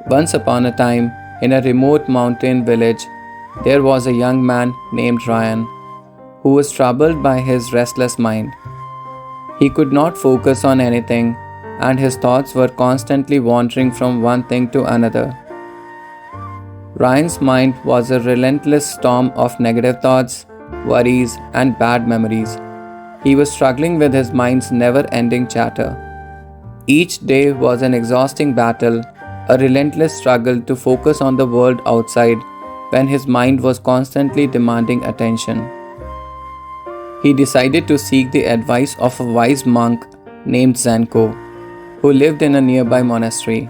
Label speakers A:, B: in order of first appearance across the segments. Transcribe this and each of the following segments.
A: Once upon a time, in a remote mountain village, there was a young man named Ryan who was troubled by his restless mind. He could not focus on anything, and his thoughts were constantly wandering from one thing to another. Ryan's mind was a relentless storm of negative thoughts, worries, and bad memories. He was struggling with his mind's never ending chatter. Each day was an exhausting battle, a relentless struggle to focus on the world outside when his mind was constantly demanding attention. He decided to seek the advice of a wise monk named Zenko, who lived in a nearby monastery.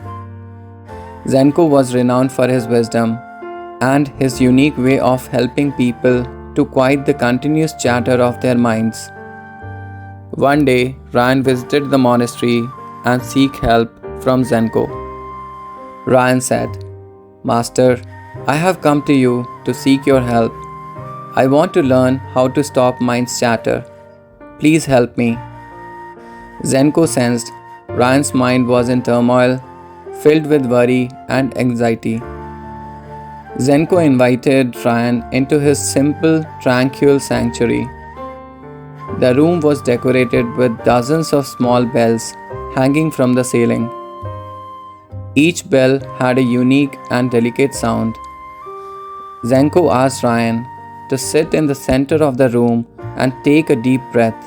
A: Zenko was renowned for his wisdom and his unique way of helping people to quiet the continuous chatter of their minds. One day, Ryan visited the monastery and sought help from Zenko. Ryan said, "Master, I have come to you to seek your help. I want to learn how to stop mind's chatter. Please help me." Zenko sensed Ryan's mind was in turmoil, filled with worry and anxiety. Zenko invited Ryan into his simple, tranquil sanctuary. The room was decorated with dozens of small bells hanging from the ceiling. Each bell had a unique and delicate sound. Zenko asked Ryan to sit in the center of the room and take a deep breath.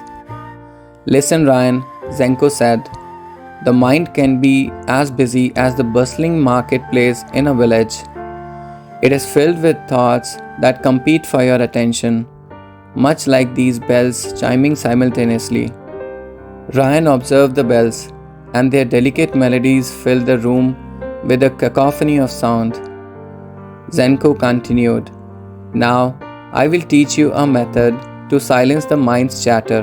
A: "Listen, Ryan," Zenko said. "The mind can be as busy as the bustling marketplace in a village. It is filled with thoughts that compete for your attention, much like these bells chiming simultaneously." Ryan observed the bells, and their delicate melodies filled the room with a cacophony of sound. Zenko continued, "Now, I will teach you a method to silence the mind's chatter.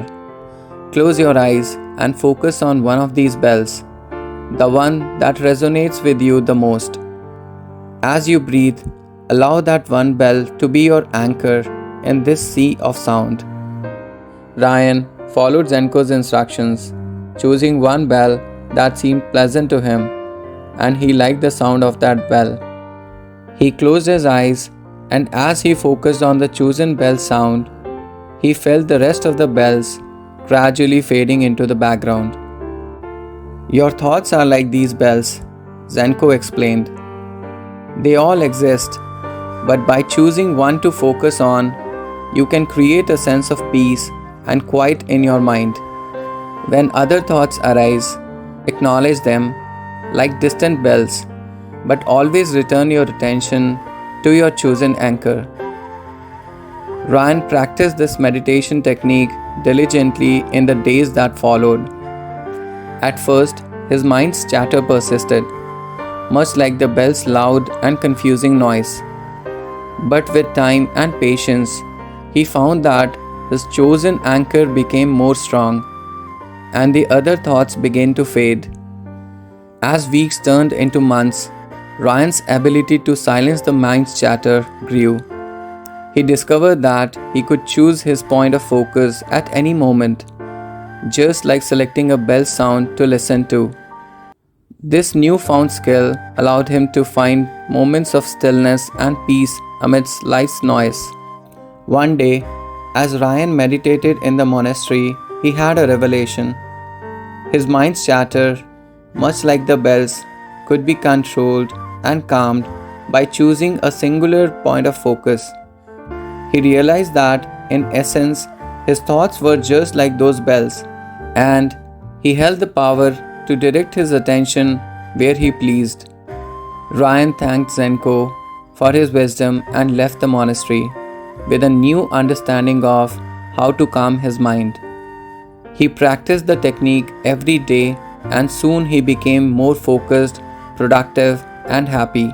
A: Close your eyes and focus on one of these bells, the one that resonates with you the most. As you breathe, allow that one bell to be your anchor in this sea of sound." Ryan followed Zenko's instructions, choosing one bell that seemed pleasant to him, and he liked the sound of that bell. He closed his eyes, and as he focused on the chosen bell sound, he felt the rest of the bells gradually fading into the background. "Your thoughts are like these bells," Zenko explained. "They all exist, but by choosing one to focus on, you can create a sense of peace and quiet in your mind. When other thoughts arise, acknowledge them like distant bells, but always return your attention to your chosen anchor." Ryan practiced this meditation technique diligently in the days that followed. At first, his mind's chatter persisted, much like the bell's loud and confusing noise. But with time and patience, he found that his chosen anchor became more strong, and the other thoughts began to fade. As weeks turned into months, Ryan's ability to silence the mind's chatter grew. He discovered that he could choose his point of focus at any moment, just like selecting a bell sound to listen to. This newfound skill allowed him to find moments of stillness and peace amidst life's noise. One day, as Ryan meditated in the monastery, he had a revelation. His mind's chatter, much like the bells, could be controlled and calmed by choosing a singular point of focus. He realized that, in essence, his thoughts were just like those bells, and he held the power to direct his attention where he pleased. Ryan thanked Zenko for his wisdom and left the monastery with a new understanding of how to calm his mind. He practiced the technique every day, and soon he became more focused, productive, and happy.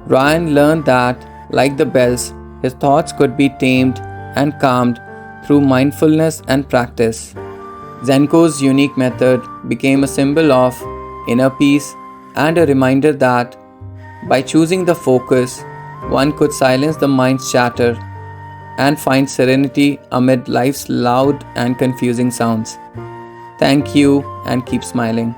A: Ryan learned that, like the bells, his thoughts could be tamed and calmed through mindfulness and practice. Zenko's unique method became a symbol of inner peace and a reminder that, by choosing the focus, one could silence the mind's chatter and find serenity amid life's loud and confusing sounds. Thank you, and keep smiling.